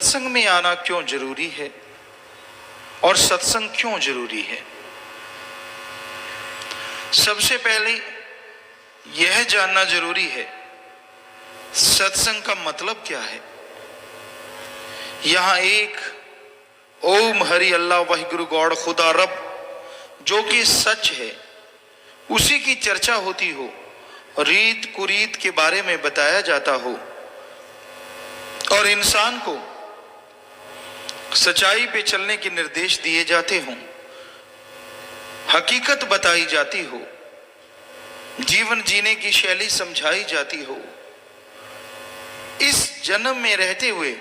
सत्संग में आना क्यों जरूरी है और सत्संग क्यों जरूरी है। सबसे पहले यह जानना जरूरी है सत्संग का मतलब क्या है। यहां एक ओम हरि अल्लाह वाहिगुरु गॉड खुदा रब जो कि सच है उसी की चर्चा होती हो, रीत कुरीत के बारे में बताया जाता हो और इंसान को सच्चाई पे चलने के निर्देश दिए जाते हों, हकीकत बताई जाती हो, जीवन जीने की शैली समझाई जाती हो। इस जन्म में रहते हुए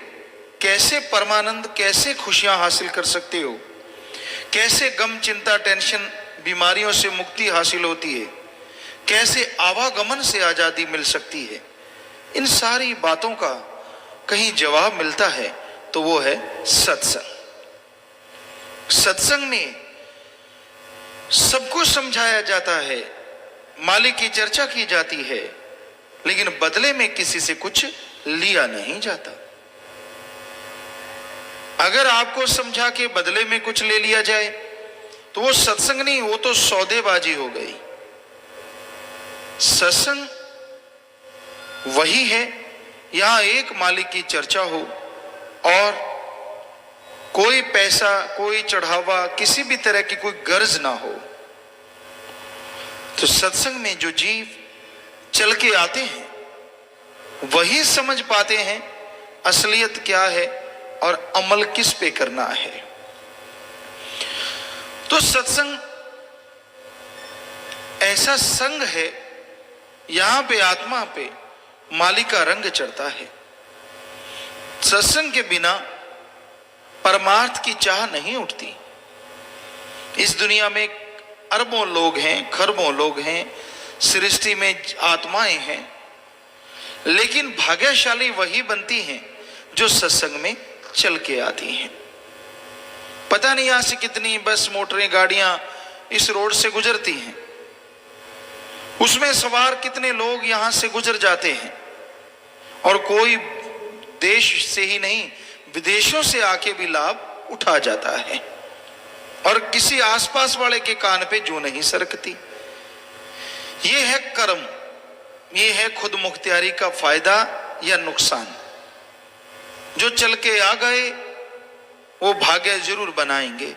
कैसे परमानंद, कैसे खुशियां हासिल कर सकते हो, कैसे गम चिंता टेंशन बीमारियों से मुक्ति हासिल होती है, कैसे आवागमन से आजादी मिल सकती है, इन सारी बातों का कहीं जवाब मिलता है तो वो है सत्संग। सत्संग में सब कुछ समझाया जाता है, मालिक की चर्चा की जाती है, लेकिन बदले में किसी से कुछ लिया नहीं जाता। अगर आपको समझा के बदले में कुछ ले लिया जाए तो वो सत्संग नहीं, वो तो सौदेबाजी हो गई। सत्संग वही है यहां एक मालिक की चर्चा हो और कोई पैसा, कोई चढ़ावा, किसी भी तरह की कोई गर्ज ना हो। तो सत्संग में जो जीव चल के आते हैं वही समझ पाते हैं असलियत क्या है और अमल किस पे करना है। तो सत्संग ऐसा संग है यहां पे आत्मा पे मालिक का रंग चढ़ता है। सत्संग के बिना परमार्थ की चाह नहीं उठती। इस दुनिया में अरबों लोग हैं, खरबों लोग हैं, सृष्टि में आत्माएं हैं, लेकिन भाग्यशाली वही बनती हैं जो सत्संग में चल के आती हैं। पता नहीं यहां से कितनी बस, मोटरें, गाड़ियां इस रोड से गुजरती हैं, उसमें सवार कितने लोग यहां से गुजर जाते हैं और कोई देश से ही नहीं विदेशों से आके भी लाभ उठा जाता है और किसी आसपास वाले के कान पे जू नहीं सरकती। ये है कर्म, ये है खुद मुख्तियारी का फायदा या नुकसान। जो चल के आ गए वो भाग्य जरूर बनाएंगे,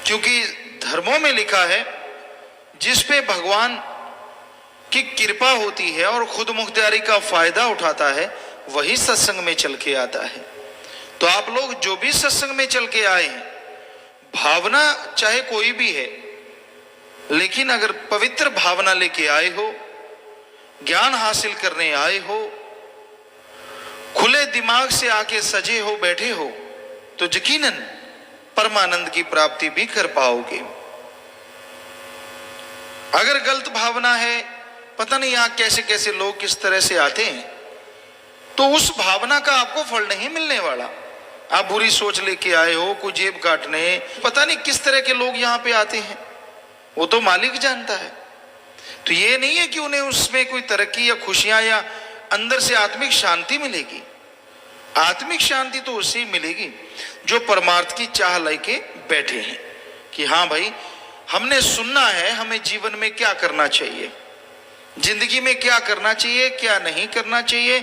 क्योंकि धर्मों में लिखा है जिस पे भगवान की कृपा होती है और खुद मुख्तियारी का फायदा उठाता है वही सत्संग में चल के आता है। तो आप लोग जो भी सत्संग में चल के आए हैं, भावना चाहे कोई भी है, लेकिन अगर पवित्र भावना लेके आए हो, ज्ञान हासिल करने आए हो, खुले दिमाग से आके सजे हो, बैठे हो, तो यकीनन परमानंद की प्राप्ति भी कर पाओगे। अगर गलत भावना है, पता नहीं यहां कैसे कैसे लोग किस तरह से आते हैं, तो उस भावना का आपको फल नहीं मिलने वाला। आप बुरी सोच लेके आए हो, कोई जेब काटने, पता नहीं किस तरह के लोग यहां पे आते हैं, वो तो मालिक जानता है। तो ये नहीं है कि उन्हें उसमें कोई तरक्की या खुशियां या अंदर से आत्मिक शांति मिलेगी। आत्मिक शांति तो उसे मिलेगी जो परमार्थ की चाह लेके बैठे हैं कि हाँ भाई, हमने सुनना है हमें जीवन में क्या करना चाहिए, जिंदगी में क्या करना चाहिए, क्या नहीं करना चाहिए,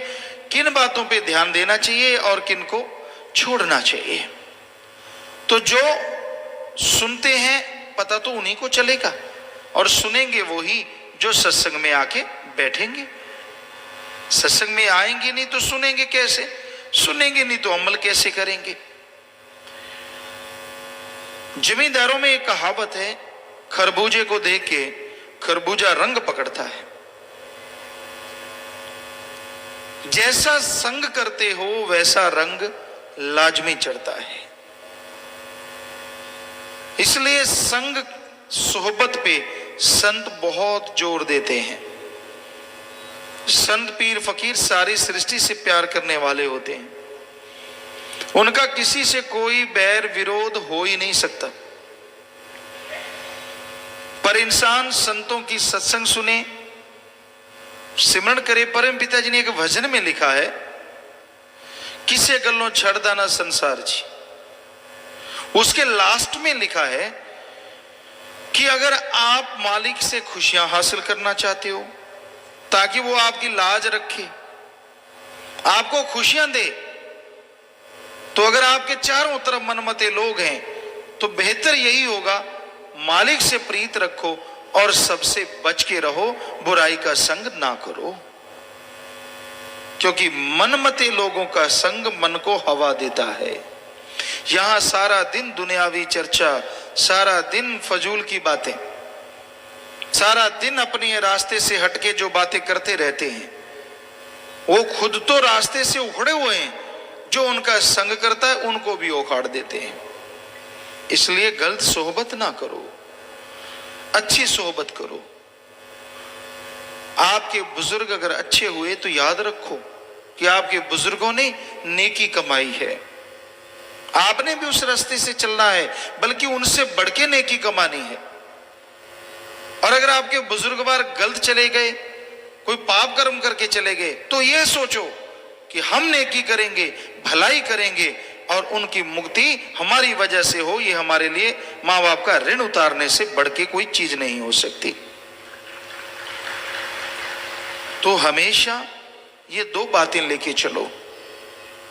किन बातों पे ध्यान देना चाहिए और किन को छोड़ना चाहिए। तो जो सुनते हैं पता तो उन्हीं को चलेगा और सुनेंगे वो ही जो सत्संग में आके बैठेंगे। सत्संग में आएंगे नहीं तो सुनेंगे कैसे, सुनेंगे नहीं तो अमल कैसे करेंगे। जमींदारों में एक कहावत है, खरबूजे को देख के खरबूजा रंग पकड़ता है। जैसा संग करते हो वैसा रंग लाजमी चढ़ता है। इसलिए संग सोहबत पे संत बहुत जोर देते हैं। संत पीर फकीर सारी सृष्टि से प्यार करने वाले होते हैं, उनका किसी से कोई बैर विरोध हो ही नहीं सकता। पर इंसान संतों की सत्संग सुने, सिमरण करे। परम पिता जी ने एक भजन में लिखा है किसे गल्लों छड़दा ना संसार जी। उसके लास्ट में लिखा है कि अगर आप मालिक से खुशियां हासिल करना चाहते हो ताकि वो आपकी लाज रखे, आपको खुशियां दे, तो अगर आपके चारों तरफ मनमते लोग हैं तो बेहतर यही होगा मालिक से प्रीत रखो और सबसे बच के रहो, बुराई का संग ना करो, क्योंकि मनमते लोगों का संग मन को हवा देता है। यहां सारा दिन दुनियावी चर्चा, सारा दिन फजूल की बातें, सारा दिन अपने रास्ते से हटके जो बातें करते रहते हैं, वो खुद तो रास्ते से उखड़े हुए हैं, जो उनका संग करता है उनको भी उखाड़ देते हैं। इसलिए गलत सोहबत ना करो, अच्छी सोहबत करो। आपके बुजुर्ग अगर अच्छे हुए तो याद रखो कि आपके बुजुर्गों ने नेकी कमाई है, आपने भी उस रास्ते से चलना है, बल्कि उनसे बढ़ के नेकी कमानी है। और अगर आपके बुजुर्ग बार गलत चले गए, कोई पाप कर्म करके चले गए, तो यह सोचो कि हम नेकी करेंगे, भलाई करेंगे और उनकी मुक्ति हमारी वजह से हो। ये हमारे लिए माँ बाप का ऋण उतारने से बढ़ के कोई चीज नहीं हो सकती। तो हमेशा ये दो बातें लेके चलो,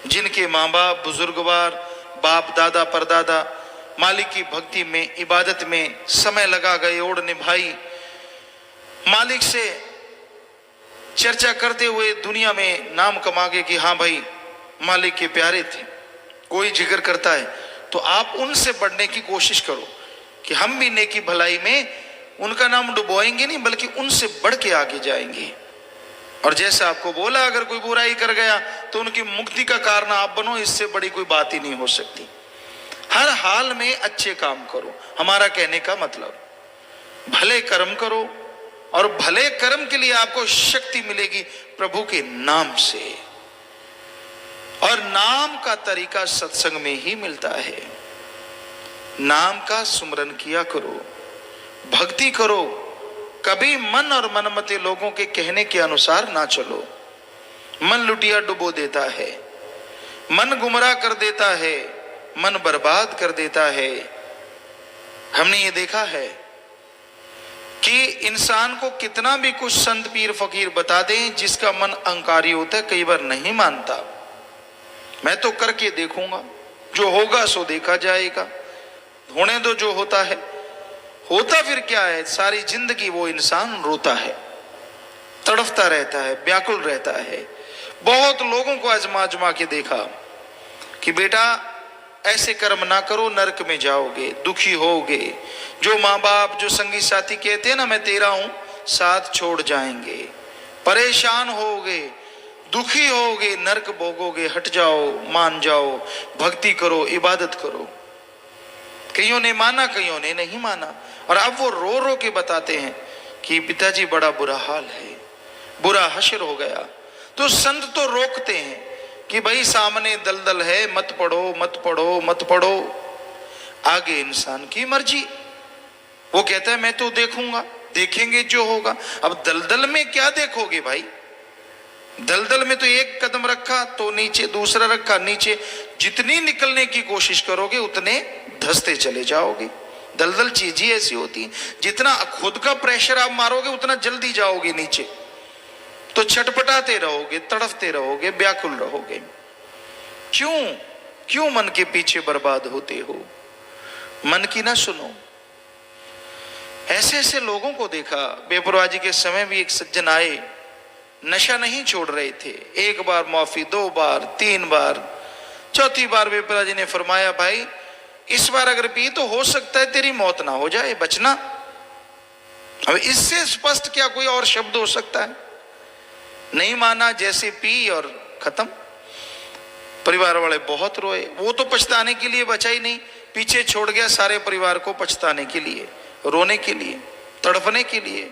जिनके माँ बाप बुजुर्गवार, बाप दादा परदादा मालिक की भक्ति में, इबादत में समय लगा गए, ओढ़ निभाई, मालिक से चर्चा करते हुए दुनिया में नाम कमा गए कि हाँ भाई मालिक के प्यारे थे, कोई जिक्र करता है तो आप उनसे बढ़ने की कोशिश करो कि हम भी नेकी भलाई में उनका नाम डुबोएंगे नहीं, बल्कि उनसे बढ़ के आगे जाएंगे। और जैसा आपको बोला, अगर कोई बुराई कर गया तो उनकी मुक्ति का कारण आप बनो, इससे बड़ी कोई बात ही नहीं हो सकती। हर हाल में अच्छे काम करो, हमारा कहने का मतलब भले कर्म करो, और भले कर्म के लिए आपको शक्ति मिलेगी प्रभु के नाम से। और नाम का तरीका सत्संग में ही मिलता है। नाम का सुमरन किया करो, भक्ति करो, कभी मन और मनमते लोगों के कहने के अनुसार ना चलो। मन लुटिया डुबो देता है, मन गुमराह कर देता है, मन बर्बाद कर देता है। हमने ये देखा है कि इंसान को कितना भी कुछ संत पीर फकीर बता दें, जिसका मन अहंकारी होता है कई बार नहीं मानता। मैं तो करके देखूंगा, जो होगा सो देखा जाएगा, होने दो जो होता है। होता फिर क्या है, सारी जिंदगी वो इंसान रोता है, तड़फता रहता है, व्याकुल रहता है। बहुत लोगों को आजमा आजमा के देखा कि बेटा ऐसे कर्म ना करो, नरक में जाओगे, दुखी होगे। जो माँ बाप, जो संगी साथी कहते हैं ना मैं तेरा हूं, साथ छोड़ जाएंगे, परेशान होगे, दुखी होगे, नरक भोगोगे। हट जाओ, मान जाओ, भक्ति करो, इबादत करो। कईयों ने माना, कईयों ने नहीं माना। और अब वो रो रो के बताते हैं कि पिताजी बड़ा बुरा हाल है, बुरा हश्र हो गया। तो संत तो रोकते हैं कि भाई सामने दलदल है, मत पढ़ो मत पढ़ो मत पढ़ो। आगे इंसान की मर्जी, वो कहता है मैं तो देखूंगा, देखेंगे जो होगा। अब दलदल में क्या देखोगे भाई, दलदल में तो एक कदम रखा तो नीचे, दूसरा रखा नीचे, जितनी निकलने की कोशिश करोगे उतने धंसते चले जाओगे। दलदल चीज ही ऐसी होती है, जितना खुद का प्रेशर आप मारोगे उतना जल्दी जाओगे नीचे। तो छटपटाते रहोगे, तड़फते रहोगे, व्याकुल रहोगे। क्यों क्यों मन के पीछे बर्बाद होते हो? मन की ना सुनो। ऐसे ऐसे लोगों को देखा। बेपरवाह जी के समय भी एक सज्जन आए, नशा नहीं छोड़ रहे थे। एक बार माफी, 2 बार, 3 बार, चौथी बार बेपरवाह जी ने फरमाया भाई इस बार अगर पी तो हो सकता है तेरी मौत ना हो जाए, बचना। अब इससे स्पष्ट क्या कोई और शब्द हो सकता है? नहीं माना, जैसे पी और खत्म। परिवार वाले बहुत रोए। वो तो पछताने के लिए बचा ही नहीं, पीछे छोड़ गया सारे परिवार को पछताने के लिए, रोने के लिए, तड़पने के लिए।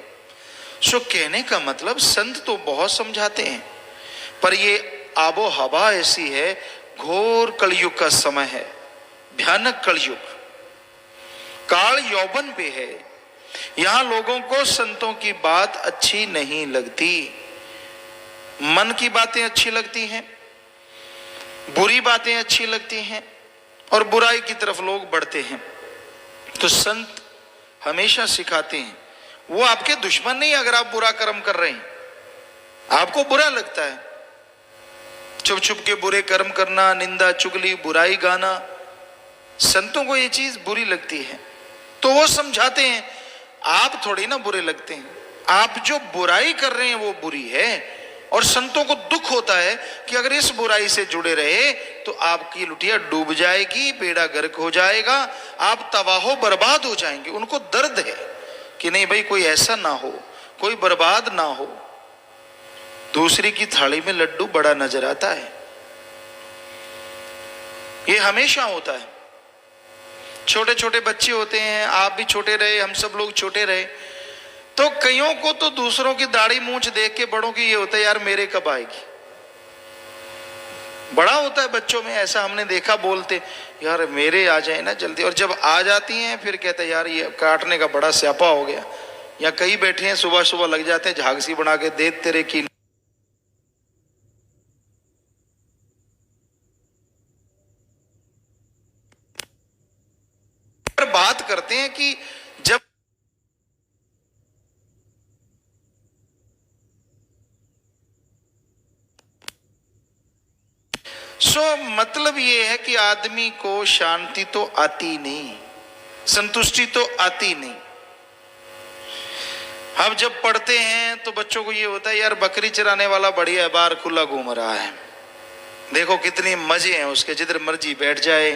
सो कहने का मतलब संत तो बहुत समझाते हैं, पर ये आबो हवा ऐसी है, घोर कलयुग का समय है, भयानक कलयुग, काल यौवन पे है। यहां लोगों को संतों की बात अच्छी नहीं लगती, मन की बातें अच्छी लगती हैं। बुरी बातें अच्छी लगती हैं और बुराई की तरफ लोग बढ़ते हैं। तो संत हमेशा सिखाते हैं, वो आपके दुश्मन नहीं अगर आप बुरा कर्म कर रहे हैं, आपको बुरा लगता है, छुप छुप के बुरे कर्म करना, निंदा चुगली बुराई गाना, संतों को ये चीज बुरी लगती है, तो वो समझाते हैं आप थोड़ी ना बुरे लगते हैं, आप जो बुराई कर रहे हैं वो बुरी है। और संतों को दुख होता है कि अगर इस बुराई से जुड़े रहे तो आपकी लुटिया डूब जाएगी, बेड़ा गर्क हो जाएगा, आप तबाहो बर्बाद हो जाएंगे। उनको दर्द है कि नहीं भाई कोई ऐसा ना हो, कोई बर्बाद ना हो। दूसरी की थाली में लड्डू बड़ा नजर आता है, ये हमेशा होता है। छोटे छोटे बच्चे होते हैं, आप भी छोटे रहे, हम सब लोग छोटे रहे, तो कईयों को तो दूसरों की दाढ़ी मूंछ देख के बड़ों की ये होता है यार मेरे कब आएगी। बड़ा होता है बच्चों में ऐसा, हमने देखा, बोलते यार मेरे आ जाए ना जल्दी, और जब आ जाती हैं फिर कहते हैं यार ये काटने का बड़ा स्यापा हो गया। या कई बैठे हैं सुबह सुबह लग जाते हैं झांकसी बना के, दे तेरे की बात करते हैं कि जब मतलब ये है कि आदमी को शांति तो आती नहीं, संतुष्टि तो आती नहीं। अब जब पढ़ते हैं तो बच्चों को ये होता है यार बकरी चराने वाला बढ़िया है, बाहर खुला घूम रहा है, देखो कितनी मजे हैं उसके, जिधर मर्जी बैठ जाए,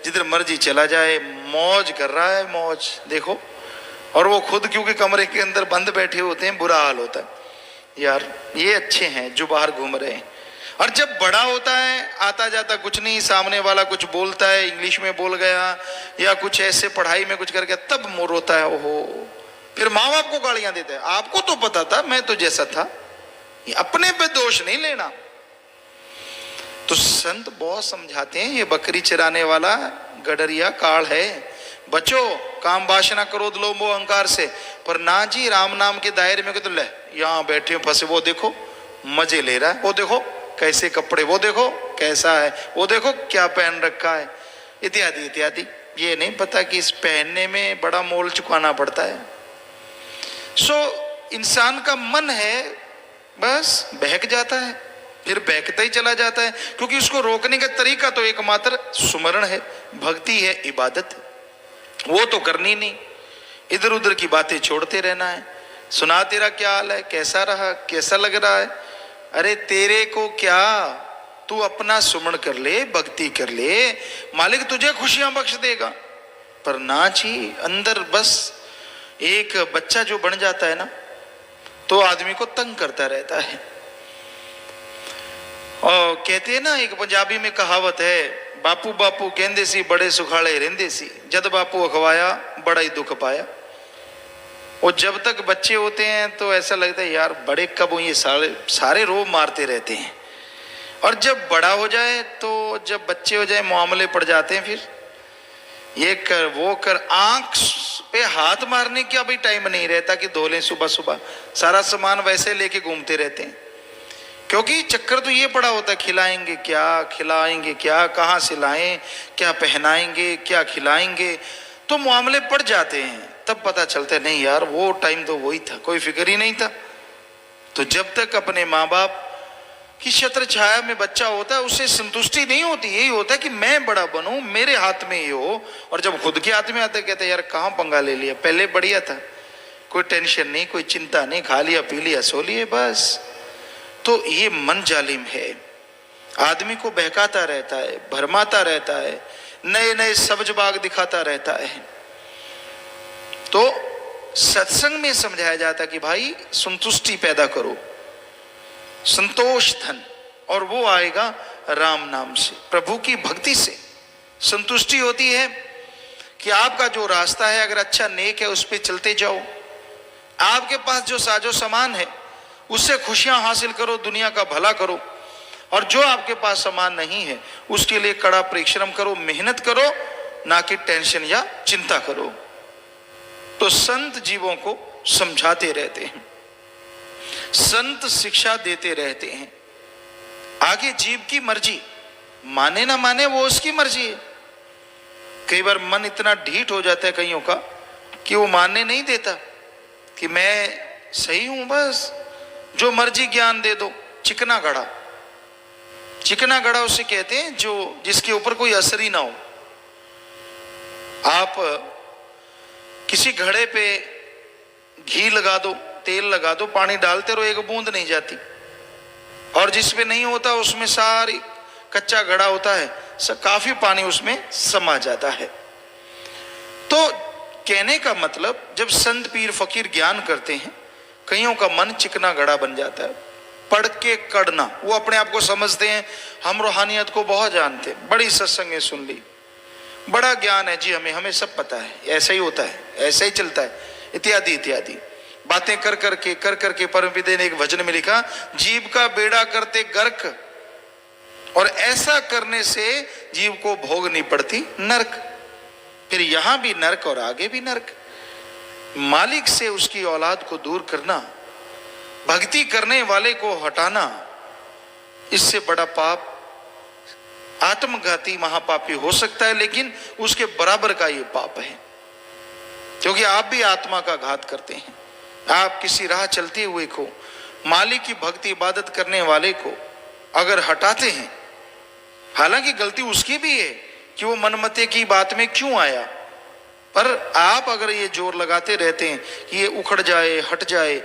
जिधर मर्जी चला जाए, मौज कर रहा है, मौज देखो। और वो खुद क्योंकि कमरे के अंदर बंद बैठे होते हैं, बुरा हाल होता है यार ये अच्छे हैं जो बाहर घूम रहे हैं। और जब बड़ा होता है, आता जाता कुछ नहीं, सामने वाला कुछ बोलता है, इंग्लिश में बोल गया या कुछ ऐसे पढ़ाई में कुछ कर गया, तब मोर रोता है, ओहो। फिर माँ बाप को गालियां देता है, आपको तो पता था, मैं तो जैसा था। ये अपने पे दोष नहीं लेना। तो संत बहुत समझाते हैं ये बकरी चराने वाला गडरिया काल है, बचो काम वासना क्रोध लोभ अहंकार से। पर ना जी, राम नाम के दायरे में तो ले यहाँ बैठे फंसे, वो देखो मजे ले रहा है, वो देखो कैसे कपड़े, वो देखो कैसा है, वो देखो क्या पहन रखा है, इत्यादि इत्यादि। ये नहीं पता कि इस पहनने में बड़ा मोल चुकाना पड़ता है। इंसान का मन है बस बहक जाता है, फिर बहकता ही चला जाता है, क्योंकि उसको रोकने का तरीका तो एकमात्र सुमरण है, भक्ति है, इबादत है। वो तो करनी नहीं, इधर उधर की बातें छोड़ते रहना है। सुना तेरा क्या हाल है, कैसा रहा, कैसा लग रहा है, अरे तेरे को क्या, तू अपना सुमरण कर ले, भक्ति कर ले, मालिक तुझे खुशियां बख्श देगा। पर ना जी, अंदर बस एक बच्चा जो बन जाता है ना, तो आदमी को तंग करता रहता है। और कहते हैं ना, एक पंजाबी में कहावत है, बापू बापू कहंदे सी बड़े सुखाले रहंदे सी, जद बापू अखवाया बड़ा ही दुख पाया। और जब तक बच्चे होते हैं तो ऐसा लगता है यार बड़े कब, ये सारे रोब मारते रहते हैं। और जब बड़ा हो जाए, तो जब बच्चे हो जाए मामले पड़ जाते हैं, फिर ये कर वो कर, आंख पे हाथ मारने का भी टाइम नहीं रहता कि धो लें सुबह सुबह, सारा सामान वैसे लेके घूमते रहते हैं। क्योंकि चक्कर तो ये पड़ा होता है, खिलाएंगे क्या, खिलाएंगे क्या, कहाँ से लाएं, क्या पहनाएंगे, क्या खिलाएंगे, तो मामले पड़ जाते हैं। तब पता चलता है नहीं यार वो टाइम तो वही था, कोई फिक्र ही नहीं था। तो जब तक अपने माँ बाप की छत्र छाया में बच्चा होता है, उससे संतुष्टि नहीं होती, यही होता है कि मैं बड़ा बनूं, मेरे हाथ में ये हो। और जब खुद के हाथ में आता है, कहते यार कहाँ पंगा ले लिया, पहले बढ़िया था, कोई टेंशन नहीं, कोई चिंता नहीं, खा लिया पी लिया सो लिए बस। तो ये मन जालिम है, आदमी को बहकाता रहता है, भरमाता रहता है, नए नए सब्ज बाग दिखाता रहता है। तो सत्संग में समझाया जाता है कि भाई संतुष्टि पैदा करो, संतोष धन, और वो आएगा राम नाम से, प्रभु की भक्ति से। संतुष्टि होती है कि आपका जो रास्ता है अगर अच्छा नेक है उस पर चलते जाओ, आपके पास जो साजो सामान है उससे खुशियां हासिल करो, दुनिया का भला करो। और जो आपके पास सामान नहीं है उसके लिए कड़ा परिश्रम करो, मेहनत करो, ना कि टेंशन या चिंता करो। तो संत जीवों को समझाते रहते हैं, संत शिक्षा देते रहते हैं। आगे जीव की मर्जी, माने ना माने वो उसकी मर्जी है। कई बार मन इतना ढीठ हो जाता है कईयों का कि वो मानने नहीं देता कि मैं सही हूं, बस जो मर्जी ज्ञान दे दो। चिकना घड़ा, चिकना घड़ा उसे कहते हैं जो जिसके ऊपर कोई असर ही ना हो। आप किसी घड़े पे घी लगा दो, तेल लगा दो, पानी डालते रहो, एक बूंद नहीं जाती। और जिसपे नहीं होता उसमें सारी कच्चा घड़ा होता है, काफी पानी उसमें समा जाता है। तो कहने का मतलब, जब संत पीर फकीर ज्ञान करते हैं, कईयों का मन चिकना घड़ा बन जाता है, पढ़ के कड़ना। वो अपने आप को समझते हैं हम रूहानियत को बहुत जानते हैं, बड़ी सत्संगें सुन ली, बड़ा ज्ञान है जी, हमें सब पता है, ऐसा ही होता है, ऐसा ही चलता है, इत्यादि इत्यादि बातें कर करके परमपिता ने एक भजन में लिखा, जीव का बेड़ा करते गर्क, और ऐसा करने से जीव को भोगनी पड़ती नरक। फिर यहां भी नरक और आगे भी नरक। मालिक से उसकी औलाद को दूर करना, भक्ति करने वाले को हटाना, इससे बड़ा पाप आत्मघाती महापापी हो सकता है, लेकिन उसके बराबर का ये पाप है। क्योंकि आप भी आत्मा का घात करते हैं। आप किसी राह चलते हुए को, मालिक की भक्ति इबादत करने वाले को अगर हटाते हैं, हालांकि गलती उसकी भी है कि वो मनमते की बात में क्यों आया, पर आप अगर ये जोर लगाते रहते हैं कि ये उखड़ जाए, हट जाए,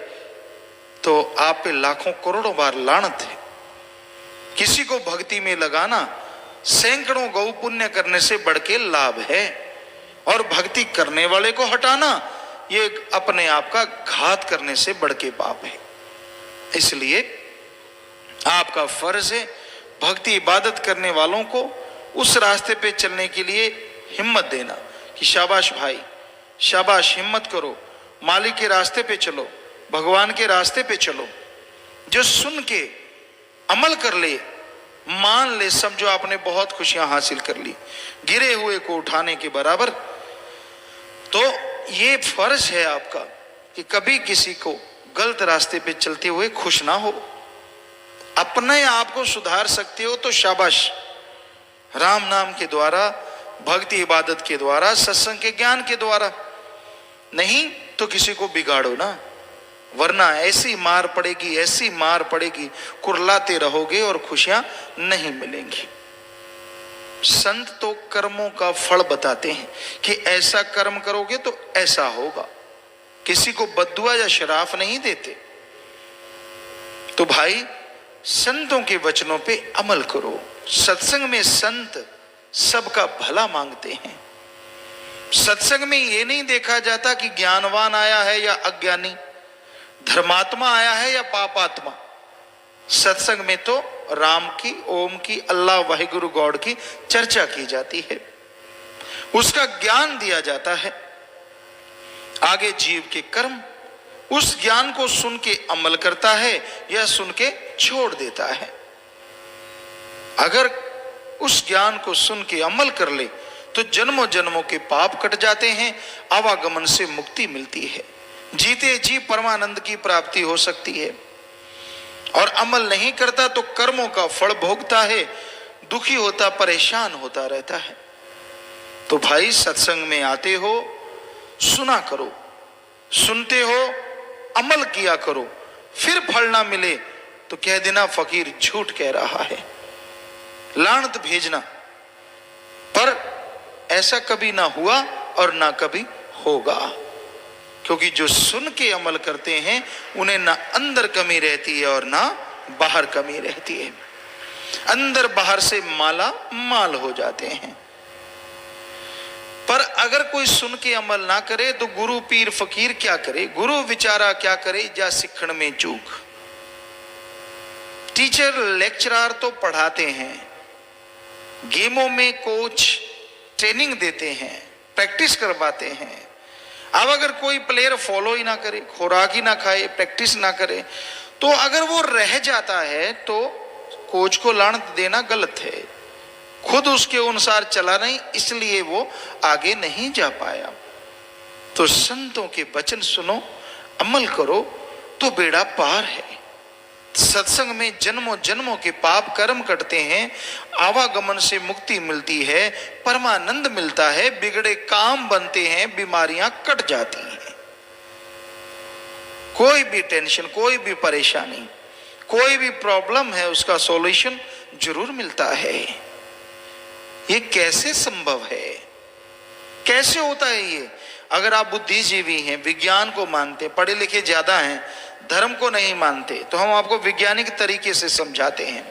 तो आप पे लाखों करोड़ों बार लानत है। किसी को भक्ति में लगाना सैकड़ों गौ पुण्य करने से बढ़ के लाभ है, और भक्ति करने वाले को हटाना ये अपने आप का घात करने से बढ़ के पाप है। इसलिए आपका फर्ज है भक्ति इबादत करने वालों को उस रास्ते पे चलने के लिए हिम्मत देना कि शाबाश भाई, शाबाश, हिम्मत करो, मालिक के रास्ते पे चलो, भगवान के रास्ते पे चलो। जो सुन के अमल कर ले, मान ले, समझो आपने बहुत खुशियां हासिल कर ली, गिरे हुए को उठाने के बराबर। तो ये फर्ज है आपका कि कभी किसी को गलत रास्ते पे चलते हुए खुश ना हो। अपने आप को सुधार सकते हो तो शाबाश, राम नाम के द्वारा, भक्ति इबादत के द्वारा, सत्संग के ज्ञान के द्वारा, नहीं तो किसी को बिगाड़ो ना, वरना ऐसी मार पड़ेगी, ऐसी मार पड़ेगी, कुरलाते रहोगे और खुशियां नहीं मिलेंगी। संत तो कर्मों का फल बताते हैं कि ऐसा कर्म करोगे तो ऐसा होगा, किसी को बद्दुआ या शराफ नहीं देते। तो भाई संतों के वचनों पे अमल करो। सत्संग में संत सबका भला मांगते हैं। सत्संग में ये नहीं देखा जाता कि ज्ञानवान आया है या अज्ञानी, धर्मात्मा आया है या पापात्मा। सत्संग में तो राम की, ओम की, अल्लाह वाहिगुरु गॉड की चर्चा की जाती है, उसका ज्ञान दिया जाता है। आगे जीव के कर्म, उस ज्ञान को सुन के अमल करता है या सुन के छोड़ देता है। अगर उस ज्ञान को सुन के अमल कर ले तो जन्मों जन्मों के पाप कट जाते हैं, आवागमन से मुक्ति मिलती है, जीते जी परमानंद की प्राप्ति हो सकती है। और अमल नहीं करता तो कर्मों का फल भोगता है, दुखी होता, परेशान होता रहता है। तो भाई सत्संग में आते हो, सुना करो, सुनते हो, अमल किया करो, फिर फल ना मिले तो कह देना फकीर झूठ कह रहा है, लानत भेजना। पर ऐसा कभी ना हुआ और ना कभी होगा, क्योंकि जो सुन के अमल करते हैं उन्हें ना अंदर कमी रहती है और ना बाहर कमी रहती है। अंदर बाहर से माला माल हो जाते हैं। पर अगर कोई सुन के अमल ना करे तो गुरु पीर फकीर क्या करे, गुरु विचारा क्या करे, जा सिखण में चूक। टीचर लेक्चरर तो पढ़ाते हैं, गेमों में कोच ट्रेनिंग देते हैं, प्रैक्टिस करवाते हैं। अब अगर कोई प्लेयर फॉलो ही ना करे, खुराक ही ना खाए, प्रैक्टिस ना करे, तो अगर वो रह जाता है तो कोच को लानत देना गलत है। खुद उसके अनुसार चला नहीं, इसलिए वो आगे नहीं जा पाया। तो संतों के वचन सुनो, अमल करो तो बेड़ा पार है। सत्संग में जन्मों जन्मों के पाप कर्म कटते हैं, आवागमन से मुक्ति मिलती है, परमानंद मिलता है, बिगड़े काम बनते हैं, बीमारियां कट जाती हैं। कोई भी टेंशन, कोई भी परेशानी, कोई भी प्रॉब्लम है, उसका सॉल्यूशन जरूर मिलता है। ये कैसे संभव है, कैसे होता है ये? अगर आप बुद्धिजीवी हैं, विज्ञान को मानते, पढ़े लिखे ज्यादा हैं, धर्म को नहीं मानते, तो हम आपको वैज्ञानिक तरीके से समझाते हैं,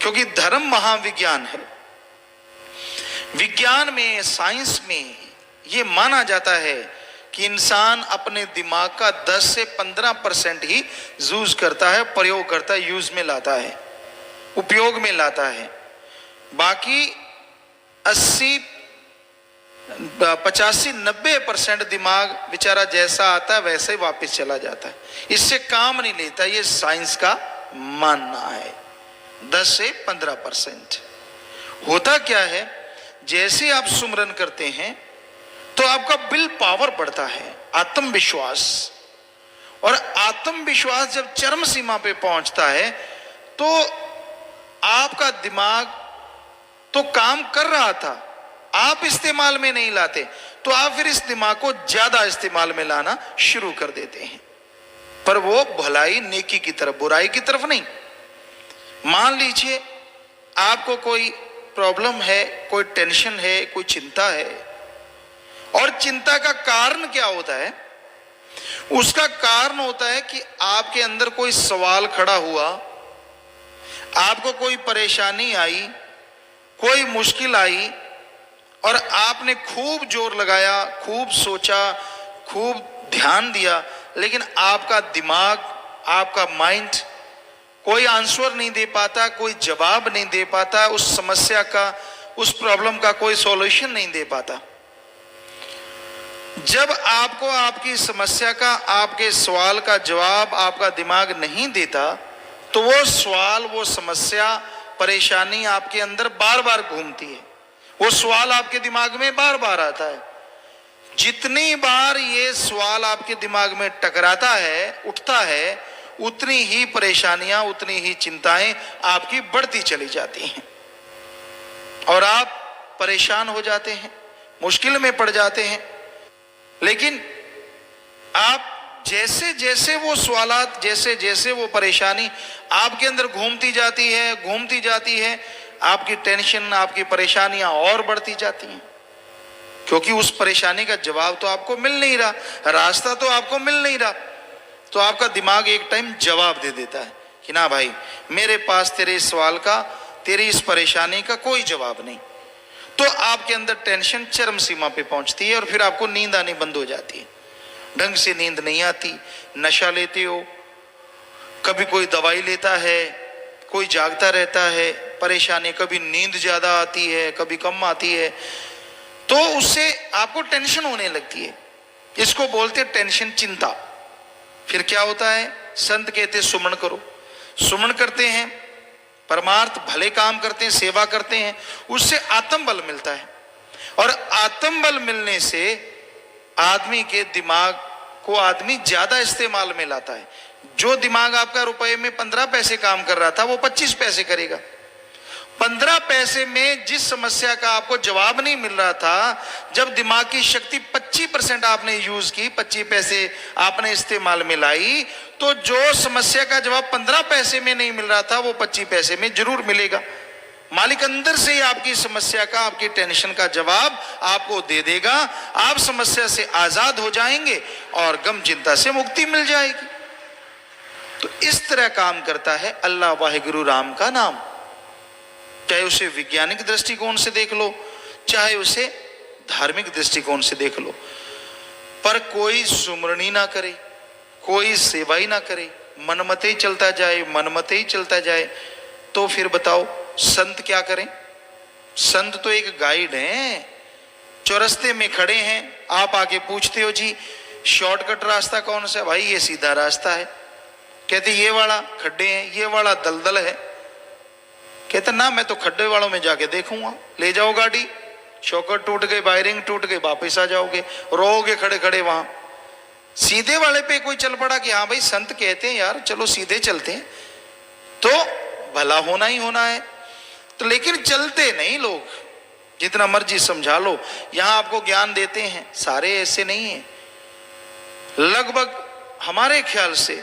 क्योंकि धर्म महाविज्ञान है। विज्ञान में, साइंस में ये माना जाता है कि इंसान अपने दिमाग का 10 से 15% ही यूज करता है, प्रयोग करता है, यूज में लाता है, उपयोग में लाता है। बाकी 80, 85-90% दिमाग बेचारा जैसा आता है वैसे ही वापस चला जाता है, इससे काम नहीं लेता। ये साइंस का मानना है। 10 से 15% होता क्या है, जैसे आप सुमरन करते हैं तो आपका विल पावर बढ़ता है, आत्मविश्वास। और आत्मविश्वास जब चरम सीमा पे पहुंचता है तो आपका दिमाग तो काम कर रहा था, आप इस्तेमाल में नहीं लाते, तो आप फिर इस दिमाग को ज्यादा इस्तेमाल में लाना शुरू कर देते हैं, पर वो भलाई नेकी की तरफ, बुराई की तरफ नहीं। मान लीजिए आपको कोई प्रॉब्लम है, कोई टेंशन है, कोई चिंता है, और चिंता का कारण क्या होता है? उसका कारण होता है कि आपके अंदर कोई सवाल खड़ा हुआ, आपको कोई परेशानी आई, कोई मुश्किल आई, और आपने खूब जोर लगाया, खूब सोचा, खूब ध्यान दिया, लेकिन आपका दिमाग, आपका माइंड कोई आंसर नहीं दे पाता, कोई जवाब नहीं दे पाता, उस समस्या का, उस प्रॉब्लम का कोई सॉल्यूशन नहीं दे पाता। जब आपको आपकी समस्या का, आपके सवाल का जवाब आपका दिमाग नहीं देता, तो वो सवाल, वो समस्या, परेशानी आपके अंदर बार बार घूमती है, वो सवाल आपके दिमाग में बार बार आता है। जितनी बार ये सवाल आपके दिमाग में टकराता है, उठता है, उतनी ही परेशानियां, उतनी ही चिंताएं आपकी बढ़ती चली जाती हैं, और आप परेशान हो जाते हैं, मुश्किल में पड़ जाते हैं। लेकिन आप जैसे जैसे वो सवालात, जैसे जैसे वो परेशानी आपके अंदर घूमती जाती है, घूमती जाती है, आपकी टेंशन, आपकी परेशानियां और बढ़ती जाती हैं, क्योंकि उस परेशानी का जवाब तो आपको मिल नहीं रहा, रास्ता तो आपको मिल नहीं रहा। तो आपका दिमाग एक टाइम जवाब दे देता है कि ना भाई, मेरे पास तेरे इस सवाल का, तेरी इस परेशानी का कोई जवाब नहीं। तो आपके अंदर टेंशन चरम सीमा पे पहुंचती है, और फिर आपको नींद आनी बंद हो जाती है, ढंग से नींद नहीं आती। नशा लेते हो, कभी कोई दवाई लेता है, कोई जागता रहता है, परेशानी, कभी नींद ज्यादा आती है, कभी कम आती है, तो उससे आपको टेंशन होने लगती है। इसको बोलते टेंशन, चिंता। फिर क्या होता है? संत कहते सुमन करो। सुमन करते हैं, परमार्थ भले काम करते हैं, सेवा करते हैं, उससे आत्मबल मिलता है, और आत्मबल मिलने से आदमी के दिमाग को आदमी ज्यादा इस्तेमाल में लाता है। जो दिमाग आपका रुपए में 15 पैसे काम कर रहा था, वो 25 पैसे करेगा। 15 पैसे में जिस समस्या का आपको जवाब नहीं मिल रहा था, जब दिमाग की शक्ति 25% आपने यूज की, 25 पैसे आपने इस्तेमाल में लाई, तो जो समस्या का जवाब 15 पैसे में नहीं मिल रहा था, वो 25 पैसे में जरूर मिलेगा। मालिक अंदर से ही आपकी समस्या का, आपकी टेंशन का जवाब आपको दे देगा। आप समस्या से आजाद हो जाएंगे और गम चिंता से मुक्ति मिल जाएगी। तो इस तरह काम करता है अल्लाह वाहिगुरु राम का नाम। चाहे उसे वैज्ञानिक दृष्टिकोण से देख लो, चाहे उसे धार्मिक दृष्टिकोण से देख लो, पर कोई सुमरनी ना करे, कोई सेवा ही ना करे, मनमते ही चलता जाए, मनमते ही चलता जाए, तो फिर बताओ संत क्या करें? संत तो एक गाइड हैं। चौरस्ते में खड़े हैं, आप आके पूछते हो जी शॉर्टकट रास्ता कौन सा है? भाई ये सीधा रास्ता है। कहते ये वाला खड्डे हैं, ये वाला दलदल है। कहते ना, मैं तो खड्डे वालों में जाके देखूंगा। ले जाओ गाड़ी, शॉकर टूट गई, वायरिंग टूट गई, वापिस आ जाओगे, रोओगे खड़े खड़े वहां। सीधे वाले पे कोई चल पड़ा कि हाँ भाई संत कहते हैं यार चलो सीधे चलते हैं तो भला होना ही होना है, तो लेकिन चलते नहीं लोग, जितना मर्जी समझा लो। यहां आपको ज्ञान देते हैं, सारे ऐसे नहीं हैं। लगभग हमारे ख्याल से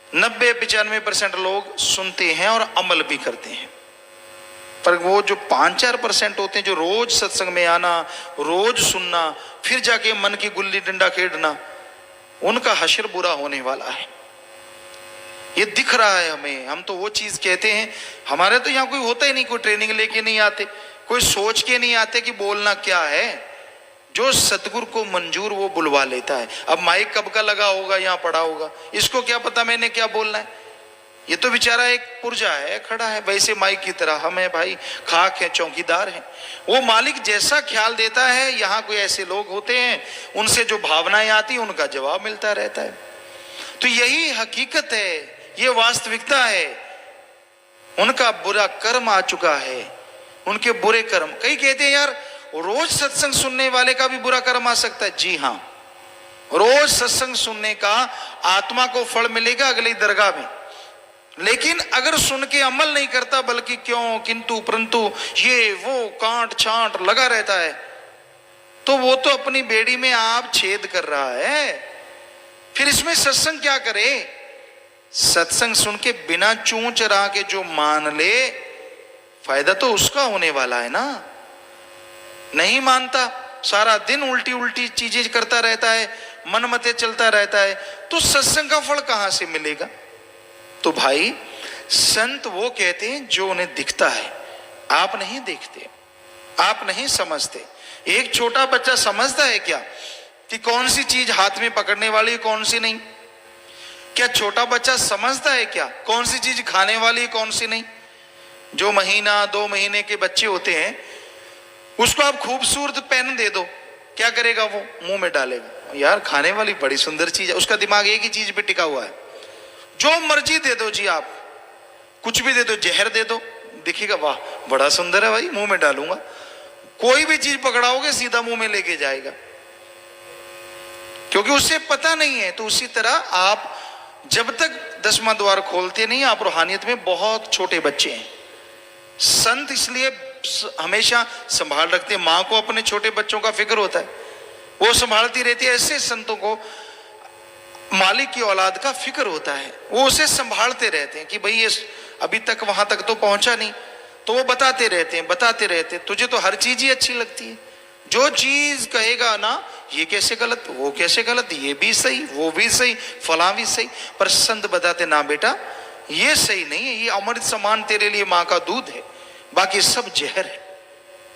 90-95% लोग सुनते हैं और अमल भी करते हैं, पर वो जो 5-4% होते हैं जो रोज सत्संग में आना, रोज सुनना, फिर जाके मन की गुल्ली डंडा खेलना, उनका हश्र बुरा होने वाला है। ये दिख रहा है हमें। हम तो वो चीज कहते हैं, हमारे तो यहाँ कोई होता ही नहीं, कोई ट्रेनिंग लेके नहीं आते, कोई सोच के नहीं आते कि बोलना क्या है। जो सतगुरु को मंजूर वो बुलवा लेता है। अब माइक कब का लगा होगा, यहाँ पड़ा होगा, इसको क्या पता मैंने क्या बोलना है। ये तो बेचारा एक पुर्जा है, खड़ा है वैसे माइक की तरह। हम है भाई, खाक है, चौकीदार है। वो मालिक जैसा ख्याल देता है, यहाँ कोई ऐसे लोग होते हैं उनसे जो भावनाएं आती हैं उनका जवाब मिलता रहता है। तो यही हकीकत है, ये वास्तविकता है। उनका बुरा कर्म आ चुका है, उनके बुरे कर्म। कई कहते हैं यार रोज सत्संग सुनने वाले का भी बुरा कर्म आ सकता है। जी हाँ, रोज सत्संग सुनने का आत्मा को फल मिलेगा अगली दरगाह में, लेकिन अगर सुन के अमल नहीं करता, बल्कि क्यों किंतु परंतु ये वो कांट छांट लगा रहता है, तो वो तो अपनी बेड़ी में आप छेद कर रहा है। फिर इसमें सत्संग क्या करे? सत्संग सुन के बिना चूंच रहा के जो मान ले, फायदा तो उसका होने वाला है ना। नहीं मानता, सारा दिन उल्टी उल्टी चीजें करता रहता है, मन मते चलता रहता है, तो सत्संग का फल कहां से मिलेगा? तो भाई संत वो कहते हैं जो उन्हें दिखता है, आप नहीं देखते, आप नहीं समझते। एक छोटा बच्चा समझता है क्या कि कौन सी चीज हाथ में पकड़ने वाली, कौन सी नहीं? क्या छोटा बच्चा समझता है क्या कौन सी चीज खाने वाली, कौन सी नहीं? जो 1-2 महीने के बच्चे होते हैं, उसको आप खूबसूरत पेन दे दो, क्या करेगा? वो मुंह में डालेगा, यार खाने वाली बड़ी सुंदर चीज है। उसका दिमाग एक ही चीज पे टिका हुआ है। जो मर्जी दे दो जी, आप कुछ भी दे दो, जहर दे दो, दिखेगा वाह बड़ा सुंदर है भाई, मुंह में डालूंगा। कोई भी चीज पकड़ाओगे सीधा मुंह में लेके जाएगा, क्योंकि उसे पता नहीं है। तो उसी तरह आप जब तक 10वां द्वार खोलते नहीं, आप रूहानियत में बहुत छोटे बच्चे हैं। संत इसलिए हमेशा संभाल रखते हैं। माँ को अपने छोटे बच्चों का फिक्र होता है, वो संभालती रहती है। ऐसे संतों को मालिक की औलाद का फिक्र होता है, वो उसे संभालते रहते हैं कि भाई ये अभी तक वहां तक तो पहुंचा नहीं, तो वो बताते रहते हैं तुझे तो हर चीज ही अच्छी लगती है। जो चीज कहेगा ना, ये कैसे गलत, वो कैसे गलत, ये भी सही, वो भी सही, फला भी सही, पर संत बताते ना बेटा ये सही नहीं है, ये अमृत समान तेरे लिए माँ का दूध है, बाकी सब जहर है।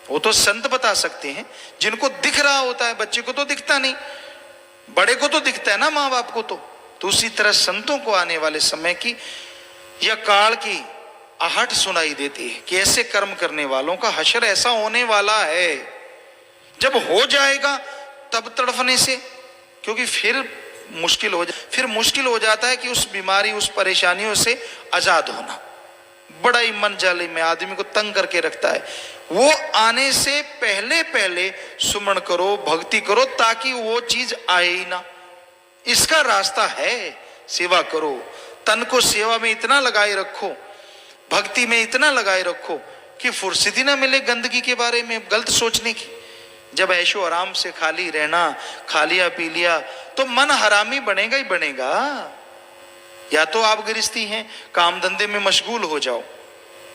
वो तो संत बता सकते हैं, जिनको दिख रहा होता है। बच्चे को तो दिखता नहीं, बड़े को तो दिखता है ना, माँ बाप को तो उसी तरह संतों को आने वाले समय की या काल की आहट सुनाई देती है कि ऐसे कर्म करने वालों का हश्र ऐसा होने वाला है। जब हो जाएगा तब तड़फने से, क्योंकि फिर मुश्किल हो जाता है कि उस बीमारी, उस परेशानियों से आजाद होना। बड़ा ही मन जाले में आदमी को तंग करके रखता है। वो आने से पहले पहले सुमन करो, भक्ति करो, ताकि वो चीज आए ही ना। इसका रास्ता है, सेवा करो, तन को सेवा में इतना लगाए रखो, भक्ति में इतना लगाए रखो कि फुर्सत ही ना मिले गंदगी के बारे में, गलत सोचने की। जब ऐशो आराम से खाली रहना, खा लिया पी लिया, तो मन हरामी बनेगा ही बनेगा। या तो आप गृहस्थी हैं, काम धंधे में मशगूल हो जाओ,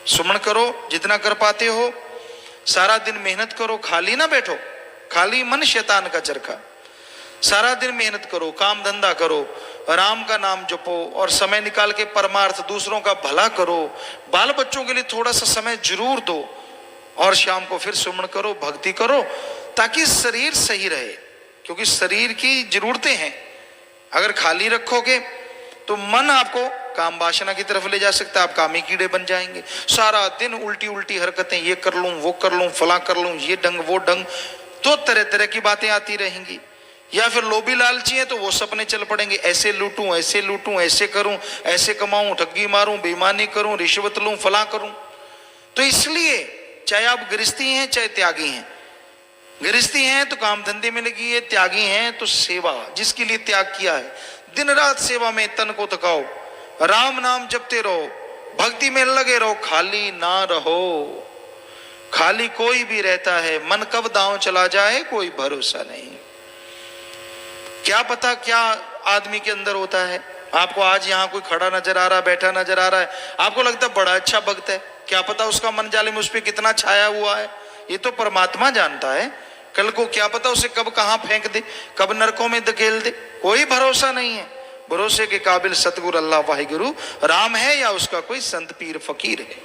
सुमन करो जितना कर पाते हो, सारा दिन मेहनत करो, खाली ना बैठो। खाली मन शैतान का चरखा। सारा दिन मेहनत करो, काम धंधा करो, राम का नाम जपो, और समय निकाल के परमार्थ दूसरों का भला करो। बाल बच्चों के लिए थोड़ा सा समय जरूर दो, और शाम को फिर सुमन करो, भक्ति करो, ताकि शरीर सही रहे, क्योंकि शरीर की जरूरतें हैं। अगर खाली रखोगे तो मन आपको काम वासना की तरफ ले जा सकता है, आप कामी कीड़े बन जाएंगे। सारा दिन उल्टी उल्टी हरकतें, ये कर लूं, वो कर लूं, फला कर लूं, ये डंग वो डंग, तो तरह तरह की बातें आती रहेंगी। या फिर लोभी लालची है तो वो सपने चल पड़ेंगे, ऐसे लूटूं, ऐसे लूटूं, ऐसे करूं, ऐसे कमाऊं, ठगी मारूं, बेईमानी करूं, रिश्वत लूं, फला करूं। तो इसलिए चाहे आप गृहस्थी हैं चाहे त्यागी हैं, गृहस्थी हैं तो काम धंधे में लगी है, त्यागी हैं तो सेवा, जिसके लिए त्याग किया है, दिन रात सेवा में तन को थकाओ, राम नाम जपते रहो, भक्ति में लगे रहो, खाली ना रहो। खाली कोई भी रहता है, मन कब दांव चला जाए कोई भरोसा नहीं। क्या पता क्या आदमी के अंदर होता है। आपको आज यहाँ कोई खड़ा नजर आ रहा है, बैठा नजर आ रहा है, आपको लगता है बड़ा अच्छा भक्त है, क्या पता उसका मन जालिम उस पर कितना छाया हुआ है, ये तो परमात्मा जानता है। कल को क्या पता उसे कब कहां फेंक दे, कब नरकों में धकेल दे, कोई भरोसा नहीं है। भरोसे के काबिल सतगुरु अल्लाह वाहिगुरु राम है या उसका कोई संत पीर फकीर है।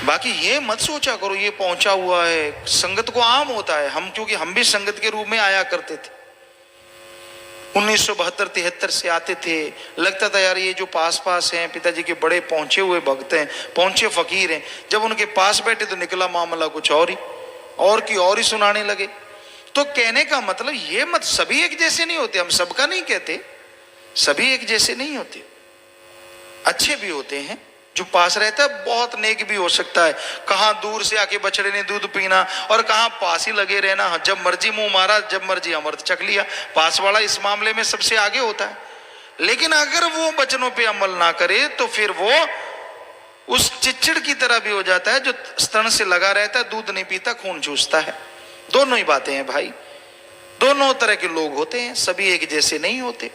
बाकी ये मत सोचा करो ये पहुंचा हुआ है, संगत को आम होता है। हम क्योंकि हम भी संगत के रूप में आया करते थे, 1972-73 से आते थे, लगता था यार ये जो पास पास हैं पिताजी के बड़े पहुंचे हुए भक्त हैं, पहुंचे फकीर हैं। जब उनके पास बैठे तो निकला मामला कुछ और ही सुनाने लगे। तो कहने का मतलब ये मत, सभी एक जैसे नहीं होते, हम सबका नहीं कहते, सभी एक जैसे नहीं होते। अच्छे भी होते हैं, जो पास रहता है बहुत नेक भी हो सकता है। कहां दूर से आके बछड़े ने दूध पीना और कहां पास ही लगे रहना, जब मर्जी मुंह मारा, जब मर्जी अमृत चख लिया। पास वाला इस मामले में सबसे आगे होता है। लेकिन अगर वो वचनों पे अमल ना करे तो फिर वो उस चिच्चड़ की तरह भी हो जाता है जो स्तन से लगा रहता है, दूध नहीं पीता, खून चूसता है। दोनों ही बातें हैं भाई, दोनों तरह के लोग होते हैं, सभी एक जैसे नहीं होते।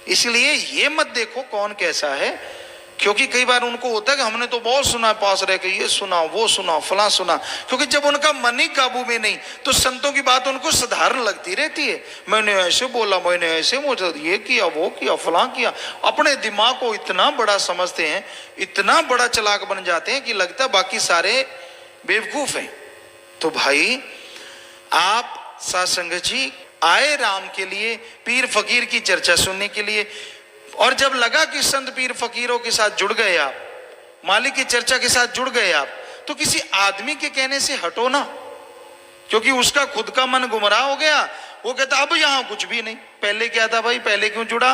इसलिए ये मत देखो कौन कैसा है, क्योंकि कई बार उनको होता है कि हमने तो बहुत सुना पास रह के, ये सुना वो सुना फला सुना, क्योंकि जब उनका मन ही काबू में नहीं तो संतों की बात उनको साधारण लगती रहती है। मैंने ऐसे बोला, मैंने ऐसे मुझे ये किया वो किया फला किया, अपने दिमाग को इतना बड़ा समझते हैं, इतना बड़ा चालाक बन जाते हैं कि लगता है बाकी सारे बेवकूफ हैं। तो भाई आप साध संगत जी आए राम के लिए, पीर फकीर की चर्चा सुनने के लिए, और जब लगा कि संत पीर फकीरों के साथ जुड़ गए आप, मालिक की चर्चा के साथ जुड़ गए आप, तो किसी आदमी के कहने से हटो ना, क्योंकि उसका खुद का मन गुमराह हो गया। वो कहता अब यहां कुछ भी नहीं, पहले क्या था भाई, पहले क्यों जुड़ा।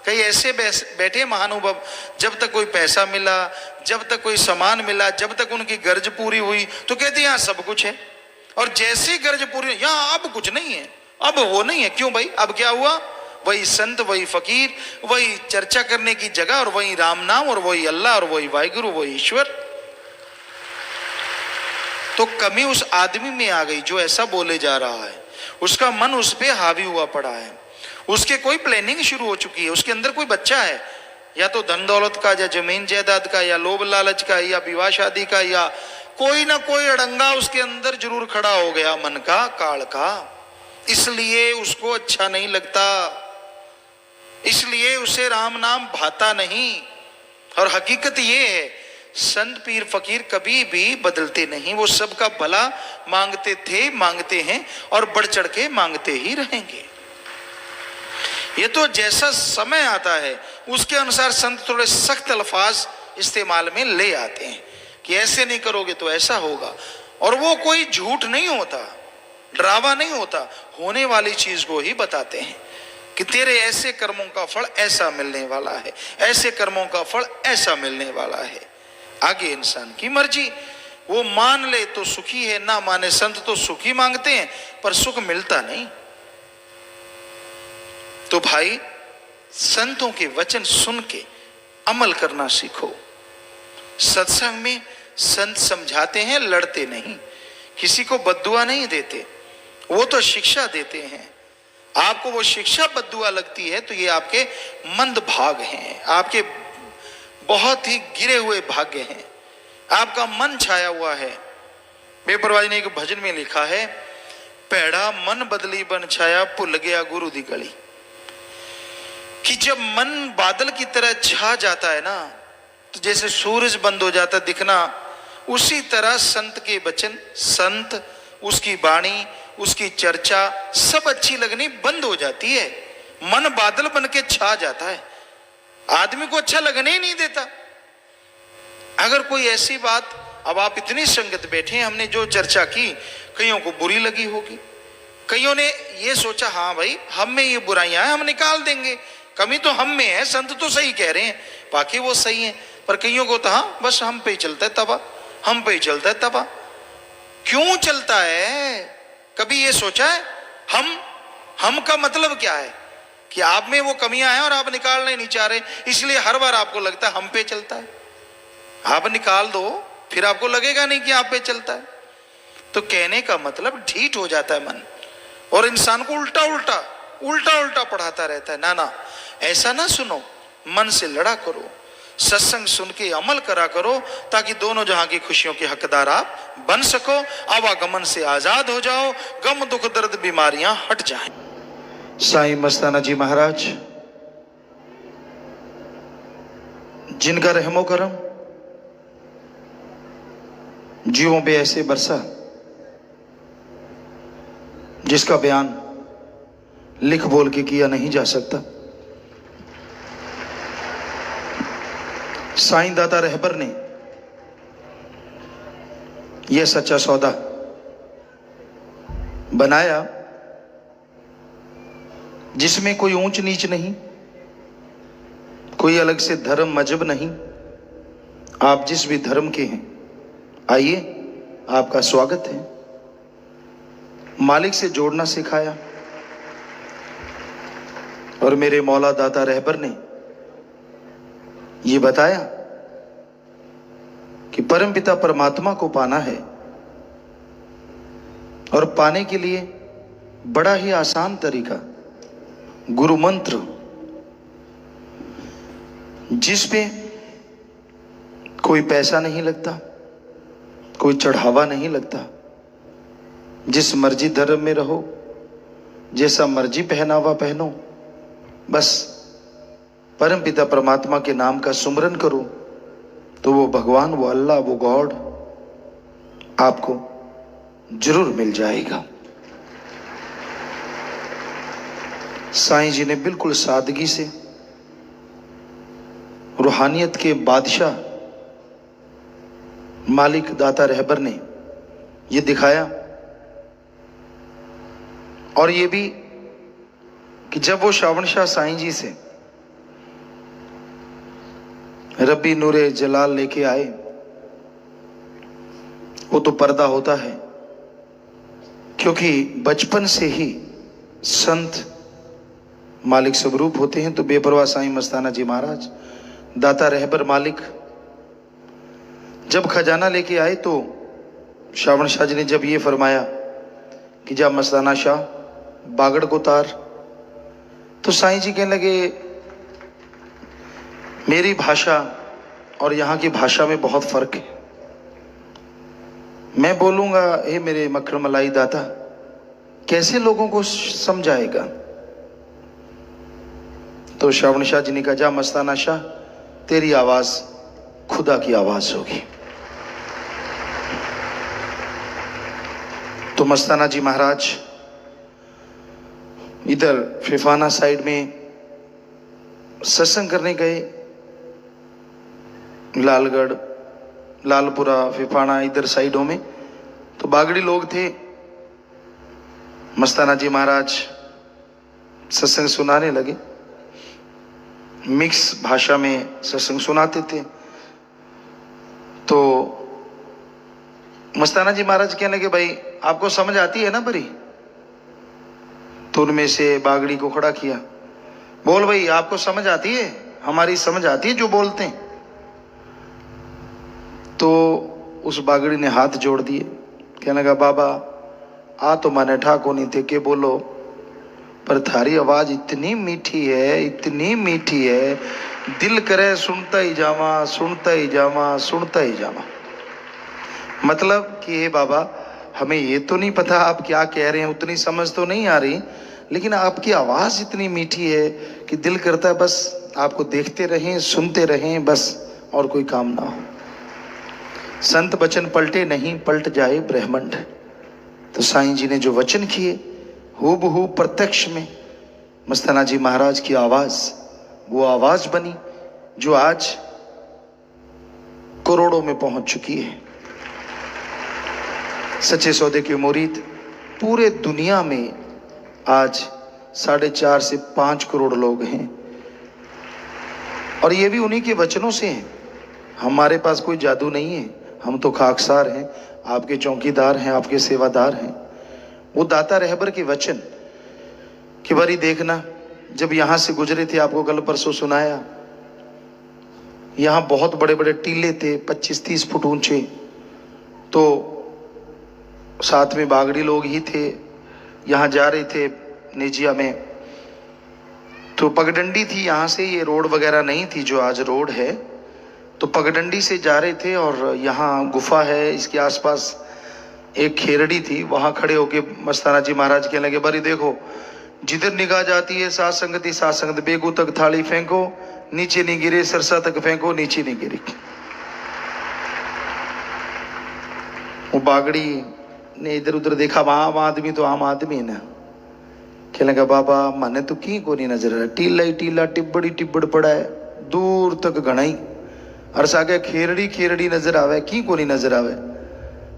कई ऐसे बैठे महानुभव, जब तक कोई पैसा मिला, जब तक कोई सामान मिला, जब तक उनकी गर्ज पूरी हुई तो कहते यहां सब कुछ है, और जैसे ही गर्ज पूरी यहां अब कुछ नहीं है, अब वो नहीं है। क्यों भाई, अब क्या हुआ, वही संत, वही फकीर, वही चर्चा करने की जगह, और वही राम नाम, और वही अल्लाह, और वही वाहिगुरु, वही ईश्वर। तो कमी उस आदमी में आ गई जो ऐसा बोले जा रहा है, उसका मन उस पे हावी हुआ पड़ा है, उसके कोई प्लानिंग शुरू हो चुकी है, उसके अंदर कोई बच्चा है, या तो धन दौलत का, या जमीन जायदाद का, या लोभ लालच का, या विवाह शादी का, या कोई ना कोई अड़ंगा उसके अंदर जरूर खड़ा हो गया, मन का काल का। इसलिए उसको अच्छा नहीं लगता, इसलिए उसे राम नाम भाता नहीं। और हकीकत ये है, संत पीर फकीर कभी भी बदलते नहीं, वो सबका भला मांगते थे, मांगते हैं, और बढ़ चढ़ के मांगते ही रहेंगे। ये तो जैसा समय आता है उसके अनुसार संत थोड़े सख्त अल्फाज इस्तेमाल में ले आते हैं कि ऐसे नहीं करोगे तो ऐसा होगा, और वो कोई झूठ नहीं होता, डरावा नहीं होता, होने वाली चीज को ही बताते हैं कि तेरे ऐसे कर्मों का फल ऐसा मिलने वाला है, ऐसे कर्मों का फल ऐसा मिलने वाला है। आगे इंसान की मर्जी, वो मान ले तो सुखी है, ना माने। संत तो सुखी मांगते हैं पर सुख मिलता नहीं। तो भाई संतों के वचन सुन के अमल करना सीखो। सत्संग में संत समझाते हैं, लड़ते नहीं, किसी को बद्दुआ नहीं देते, वो तो शिक्षा देते हैं। आपको वो शिक्षा बद्दुआ लगती है तो ये आपके मंद भाग हैं, आपके बहुत ही गिरे हुए भाग्य हैं, आपका मन छाया हुआ है। बेपरवाही ने एक भजन में लिखा है, पैड़ा मन बदली बन छाया, भुल गया गुरु दी गली। कि जब मन बादल की तरह छा जाता है ना, तो जैसे सूरज बंद हो जाता दिखना, उसी तरह संत के वचन, संत, उसकी वाणी, उसकी चर्चा सब अच्छी लगनी बंद हो जाती है। मन बादल बन के छा जाता है, आदमी को अच्छा लगने ही नहीं देता। अगर कोई ऐसी बात, अब आप इतनी संगत बैठे, हमने जो चर्चा की कईयों को बुरी लगी होगी, कईयों ने ये सोचा हाँ भाई हम में ये बुराइयां हैं, हम निकाल देंगे, कमी तो हम में है, संत तो सही कह रहे हैं, बाकी वो सही है। पर कईयों को तो हाँ बस हम पे ही चलता है तबा, हम पे ही चलता है तबा। क्यों चलता है? कभी ये सोचा है? हम का मतलब क्या है कि आप में वो कमियां हैं और आप निकालना ही नहीं चाह रहे, इसलिए हर बार आपको लगता है हम पे चलता है। आप निकाल दो, फिर आपको लगेगा नहीं कि आप पे चलता है। तो कहने का मतलब ढीठ हो जाता है मन, और इंसान को उल्टा उल्टा उल्टा उल्टा पढ़ाता रहता है। ना ना, ऐसा ना सुनो, मन से लड़ा करो, सत्संग सुन के अमल करा करो, ताकि दोनों जहां की खुशियों के हकदार आप बन सको, आवागमन से आजाद हो जाओ, गम दुख दर्द बीमारियां हट जाएं। साईं मस्ताना जी महाराज, जिनका रहमो करम जीवों पे ऐसे बरसा जिसका बयान लिख बोल के किया नहीं जा सकता। साईं दाता रहबर ने यह सच्चा सौदा बनाया जिसमें कोई ऊंच नीच नहीं, कोई अलग से धर्म मजहब नहीं। आप जिस भी धर्म के हैं, आइए, आपका स्वागत है। मालिक से जोड़ना सिखाया, और मेरे मौला दाता रहबर ने ये बताया कि परमपिता परमात्मा को पाना है, और पाने के लिए बड़ा ही आसान तरीका गुरु मंत्र, जिस पे कोई पैसा नहीं लगता, कोई चढ़ावा नहीं लगता। जिस मर्जी धर्म में रहो, जैसा मर्जी पहनावा पहनो, बस परमपिता परमात्मा के नाम का सुमरन करो, तो वो भगवान, वो अल्लाह, वो गॉड आपको जरूर मिल जाएगा। साईं जी ने बिल्कुल सादगी से रूहानियत के बादशाह मालिक दाता रहबर ने ये दिखाया, और ये भी कि जब वो श्रावण शाह साईं जी से रब्बी नूरे जलाल लेके आए, वो तो पर्दा होता है, क्योंकि बचपन से ही संत मालिक स्वरूप होते हैं। तो बेपरवाह साईं मस्ताना जी महाराज, दाता रहबर मालिक, जब खजाना लेके आए तो श्रावण शाह जी ने जब ये फरमाया कि जा मस्ताना शाह बागड़ को तार, तो साईं जी कहने लगे, मेरी भाषा और यहाँ की भाषा में बहुत फर्क है। मैं बोलूंगा, हे मेरे मक्खन मलाई दाता, कैसे लोगों को समझाएगा? तो श्रावण शाह जी ने कहा, जा मस्ताना शाह, तेरी आवाज खुदा की आवाज होगी। तो मस्ताना जी महाराज इधर फिफाना साइड में सत्संग करने गए, लालगढ़, लालपुरा, फिफाना इधर साइडों में तो बागड़ी लोग थे। मस्ताना जी महाराज सत्संग सुनाने लगे, मिक्स भाषा में सत्संग सुनाते थे। तो मस्ताना जी महाराज कहने लगे, भाई आपको समझ आती है ना बरी? तो उनमें से बागड़ी को खड़ा किया, बोल भाई आपको समझ आती है? हमारी समझ आती है जो बोलते हैं? तो उस बागड़ी ने हाथ जोड़ दिए, कहने लगा, बाबा आ तो मैंने ठाको नहीं थे के बोलो, पर थारी आवाज इतनी मीठी है, इतनी मीठी है, दिल करे सुनता ही जावा, सुनता ही जावा, सुनता ही जावा। मतलब कि हे बाबा, हमें ये तो नहीं पता आप क्या कह रहे हैं, उतनी समझ तो नहीं आ रही, लेकिन आपकी आवाज इतनी मीठी है कि दिल करता है बस आपको देखते रहें, सुनते रहें, बस और कोई काम ना हो। संत वचन पलटे नहीं, पलट जाए ब्रह्मांड। तो साईं जी ने जो वचन किए, हूबहू प्रत्यक्ष में मस्ताना जी महाराज की आवाज वो आवाज बनी जो आज करोड़ों में पहुंच चुकी है। सच्चे सौदे के मुरीद पूरे दुनिया में आज 4.5 से 5 करोड़ लोग हैं, और ये भी उन्हीं के वचनों से हैं। हमारे पास कोई जादू नहीं है, हम तो खाकसार हैं, आपके चौकीदार हैं, आपके सेवादार हैं। वो दाता रहबर के वचन कि बारी देखना, जब यहां से गुजरे थे, आपको कल परसों सुनाया, यहां बहुत बड़े बड़े टीले थे 25-30 फुट ऊंचे, तो साथ में बागड़ी लोग ही थे। यहां जा रहे थे नेजिया में, तो पगडंडी थी, यहां से ये रोड वगैरह नहीं थी जो आज रोड है, तो पगडंडी से जा रहे थे और यहाँ गुफा है, इसके आसपास एक खेरड़ी थी, वहां खड़े होके मस्ताना जी महाराज कहने लगे, बारी देखो जिधर निगाह जाती है सात संगति सात संगत, बेगू तक थाली फेंको नीचे नहीं गिरे, सरसा तक फेंको नीचे नहीं गिरी। वो बागड़ी ने इधर उधर देखा, वहां आम आदमी तो आम आदमी है ना, कहने लगा बाबा माने तो की को नहीं नजर आ रहा, टीला ही टीला टिब्बड़ी टिब्बड़ पड़ा है, दूर तक घनाई अरस आगे खेरड़ी खेरड़ी नजर आवे, की को नहीं नजर आवे,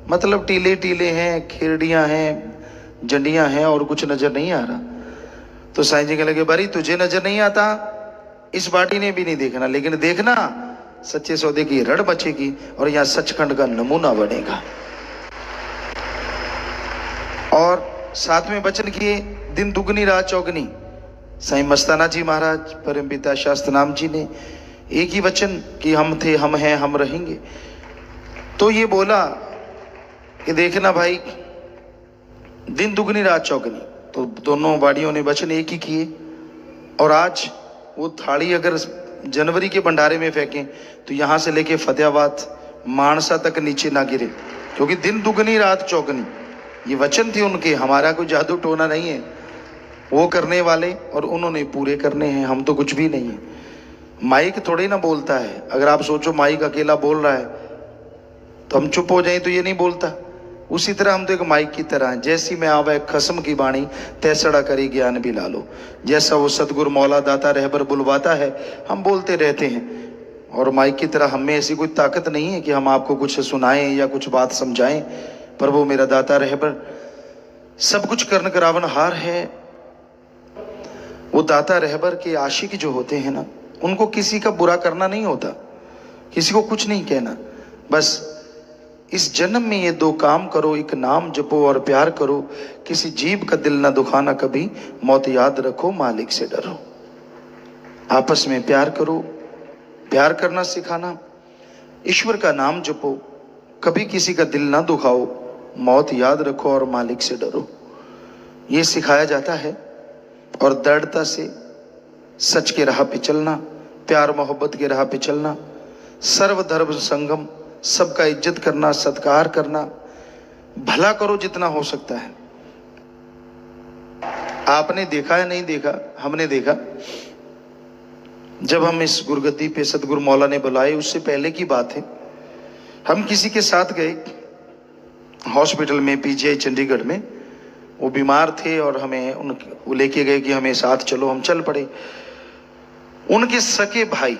मतलब टीले टीले हैं, खेरड़ियां हैं, जंडियां हैं और कुछ नजर नहीं आ रहा। तो साईं जी कहने लगे, बारी तुझे नजर नहीं आता, इस बाटी ने भी नहीं देखना, लेकिन देखना सच्चे सौदे की रड़ बचेगी और यहाँ सचखंड का नमूना बनेगा। और साथ में वचन किए, दिन दुगनी रात चौगनी। साईं मस्ताना जी महाराज परम पिता शास्त्र नाम जी ने एक ही वचन कि हम थे, हम हैं, हम रहेंगे। तो ये बोला कि देखना भाई दिन दुगनी रात चौगनी, तो दोनों बाड़ियों ने वचन एक ही किए। और आज वो थाली अगर जनवरी के भंडारे में फेंकें तो यहां से लेके फतेहाबाद मानसा तक नीचे ना गिरे, क्योंकि दिन दुगनी रात चौगनी ये वचन थे उनके। हमारा कोई जादू टोना नहीं है, वो करने वाले और उन्होंने पूरे करने हैं, हम तो कुछ भी नहीं है। माइक थोड़े ना बोलता है, अगर आप सोचो माइक अकेला बोल रहा है तो हम चुप हो जाए तो ये नहीं बोलता, उसी तरह हम तो एक माइक की तरह हैं। जैसी में आवे खस्म की बाणी तैसड़ा करी ज्ञान भी लालो, जैसा वो सतगुरु मौला दाता रहबर बुलवाता है हम बोलते रहते हैं। और माइक की तरह हमें ऐसी कोई ताकत नहीं है कि हम आपको कुछ सुनाएं या कुछ बात समझाएं, पर वो मेरा दाता रहबर सब कुछ करन करावन हार है। वो दाता रहबर के आशिक जो होते हैं ना, उनको किसी का बुरा करना नहीं होता, किसी को कुछ नहीं कहना, बस इस जन्म में ये दो काम करो, एक नाम जपो और प्यार करो, किसी जीव का दिल ना दुखाना कभी, मौत याद रखो मालिक से डरो। आपस में प्यार करो, प्यार करना सिखाना, ईश्वर का नाम जपो, कभी किसी का दिल ना दुखाओ, मौत याद रखो और मालिक से डरो, ये सिखाया जाता है। और दृढ़ता से सच के राह पे चलना, प्यार मोहब्बत के राह पे चलना, सर्वधर्म संगम, सबका इज्जत करना, सत्कार करना, भला करो जितना हो सकता है। आपने देखा है नहीं देखा, हमने देखा, जब हम इस गुरगद्दी पे सतगुरु मौला ने बुलाए उससे पहले की बात है, हम किसी के साथ गए हॉस्पिटल में, पीजीआई चंडीगढ़ में, वो बीमार थे और हमें वो लेके गए कि हमें साथ चलो, हम चल पड़े। उनके सके भाई,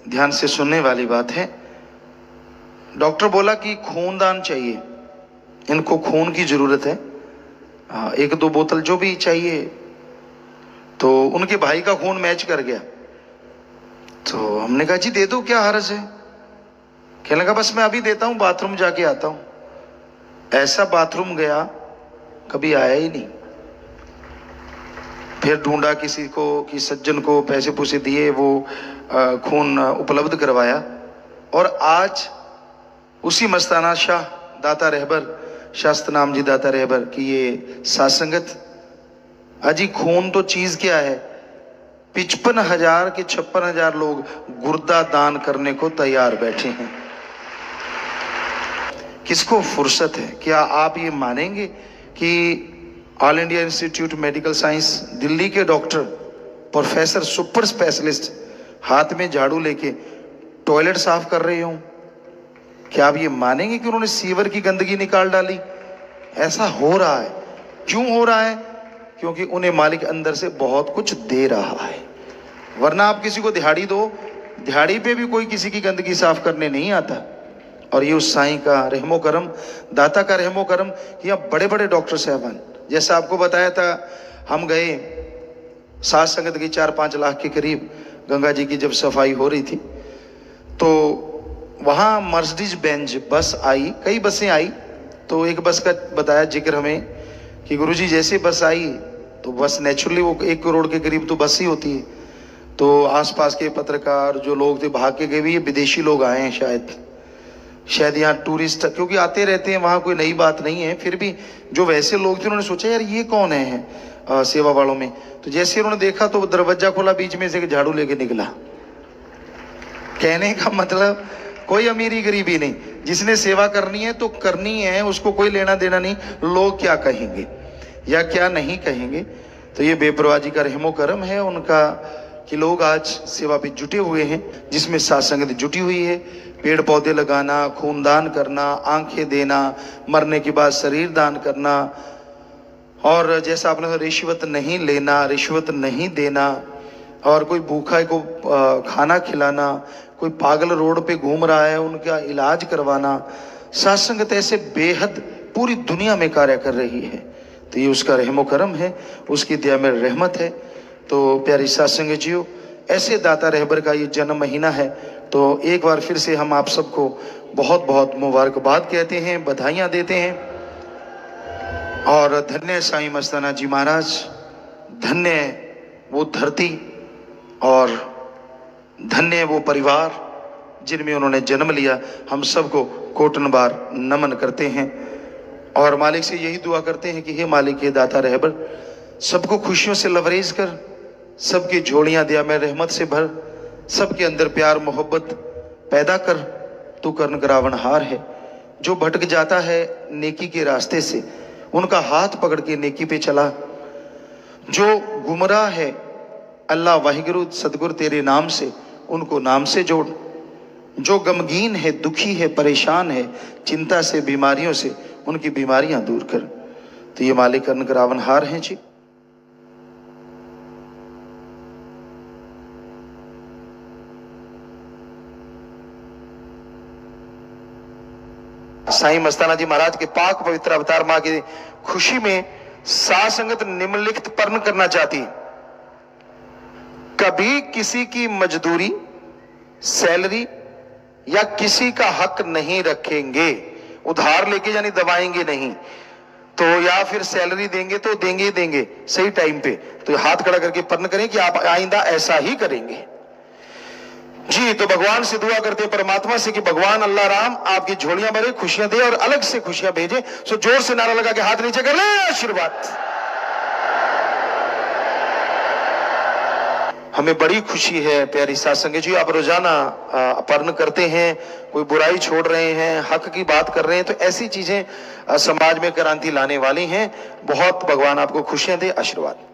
ध्यान से सुनने वाली बात है, डॉक्टर बोला कि खूनदान चाहिए, इनको खून की जरूरत है, 1-2 बोतल जो भी चाहिए। तो उनके भाई का खून मैच कर गया, तो हमने कहा जी दे दो, क्या हर्ज है। कहने लगा बस मैं अभी देता हूं, बाथरूम जाके आता हूं। ऐसा बाथरूम गया कभी आया ही नहीं। फिर ढूंढा किसी को कि सज्जन को पैसे पूसे दिए, वो खून उपलब्ध करवाया। और आज उसी मस्ताना शाह दाता रहबर, शास्त्र नाम जी दाता रहबर की ये सासंगत, अजी खून तो चीज क्या है, 55,000 के 56,000 लोग गुर्दा दान करने को तैयार बैठे हैं। किसको फुर्सत है? क्या आप ये मानेंगे कि all India institute medical science Delhi के डॉक्टर प्रोफेसर सुपर स्पेशलिस्ट हाथ में झाड़ू लेके टॉयलेट साफ कर रहे हो? क्या आप ये मानेंगे कि उन्होंने सीवर की गंदगी निकाल डाली? ऐसा हो रहा है। क्यों हो रहा है? क्योंकि उन्हें मालिक अंदर से बहुत कुछ दे रहा है। वरना आप किसी को दिहाड़ी दो, दिहाड़ी पे भी कोई किसी की गंदगी साफ करने नहीं आता। और ये उस साईं का रहमो करम, दाता का रहमो करम, यहाँ बड़े बड़े डॉक्टर साहबान, जैसा आपको बताया था, हम गए सात संगत की 4-5 लाख के करीब, गंगा जी की जब सफाई हो रही थी, तो वहाँ मर्सिडीज बेंज बस आई, कई बसें आई, तो एक बस का बताया जिक्र हमें कि गुरुजी जैसे बस आई तो बस नेचुरली वो 1 करोड़ के करीब तो बस ही होती है, तो आसपास के पत्रकार जो लोग थे भाग के गए, भी ये विदेशी लोग आए हैं शायद यहाँ टूरिस्ट, क्योंकि आते रहते हैं वहाँ, कोई नई बात नहीं है। फिर भी जो वैसे लोग थे उन्होंने सोचा यार ये कौन है सेवा वालों में, तो जैसे उन्होंने देखा तो दरवाजा खोला, बीच में से झाड़ू लेके निकला। कहने का मतलब कोई अमीरी गरीबी नहीं, जिसने सेवा करनी है तो करनी है, उसको कोई लेना देना नहीं लोग क्या कहेंगे या क्या नहीं कहेंगे। तो ये बेपरवाही का रहमो करम है उनका कि लोग आज सेवा पे जुटे हुए हैं, जिसमें साथ संगत जुटी हुई है। पेड़ पौधे लगाना, खूनदान करना, आंखें देना, मरने के बाद शरीर दान करना, और जैसा आपने रिश्वत नहीं लेना, रिश्वत नहीं देना, और कोई भूखा को खाना खिलाना, कोई पागल रोड पे घूम रहा है उनका इलाज करवाना। साथ संगत ऐसे बेहद पूरी दुनिया में कार्य कर रही है, तो ये उसका रहमो करम है, उसकी दया में रहमत है। तो प्यारी साथ संगत जियो, ऐसे दाता रहबर का ये जन्म महीना है, तो एक बार फिर से हम आप सबको बहुत बहुत मुबारकबाद कहते हैं, बधाइयाँ देते हैं। और धन्य साईं मस्ताना जी महाराज, धन्य वो धरती और धन्य वो परिवार जिनमें उन्होंने जन्म लिया। हम सबको कोटन बार नमन करते हैं और मालिक से यही दुआ करते हैं कि हे मालिक, हे दाता रहबर, सबको खुशियों से लबरेज कर, सबकी झोलियां दया में रहमत से भर, सबके अंदर प्यार मोहब्बत पैदा कर। तू कर्ण करावनहार है, जो भटक जाता है नेकी के रास्ते से उनका हाथ पकड़ के नेकी पे चला, जो गुमराह है अल्लाह वाहिगुरु सदगुरु तेरे नाम से उनको नाम से जोड़, जो गमगीन है, दुखी है, परेशान है, चिंता से, बीमारियों से उनकी बीमारियां दूर कर। तो ये मालिक कर्ण करावनहार हैं जी। साईं मस्ताना जी महाराज के पाक पवित्र अवतार मां की खुशी में साध संगत निम्नलिखित पर्ण करना चाहती। कभी किसी की मजदूरी, सैलरी या किसी का हक नहीं रखेंगे, उधार लेके यानी दबाएंगे नहीं, तो या फिर सैलरी देंगे तो देंगे ही देंगे सही टाइम पे। तो हाथ खड़ा करके पर्ण करें कि आप आइंदा ऐसा ही करेंगे जी। तो भगवान से दुआ करते हैं परमात्मा से कि भगवान अल्लाह राम आपकी झोलियां भरे, खुशियां दे और अलग से खुशियां भेजे। सो जोर से नारा लगा के हाथ नीचे कर ले, आशीर्वाद। हमें बड़ी खुशी है प्यारी साथ संगत जी, आप रोजाना पर्ण करते हैं, कोई बुराई छोड़ रहे हैं, हक की बात कर रहे हैं, तो ऐसी चीजें समाज में क्रांति लाने वाली हैं। बहुत भगवान आपको खुशियां दे, आशीर्वाद।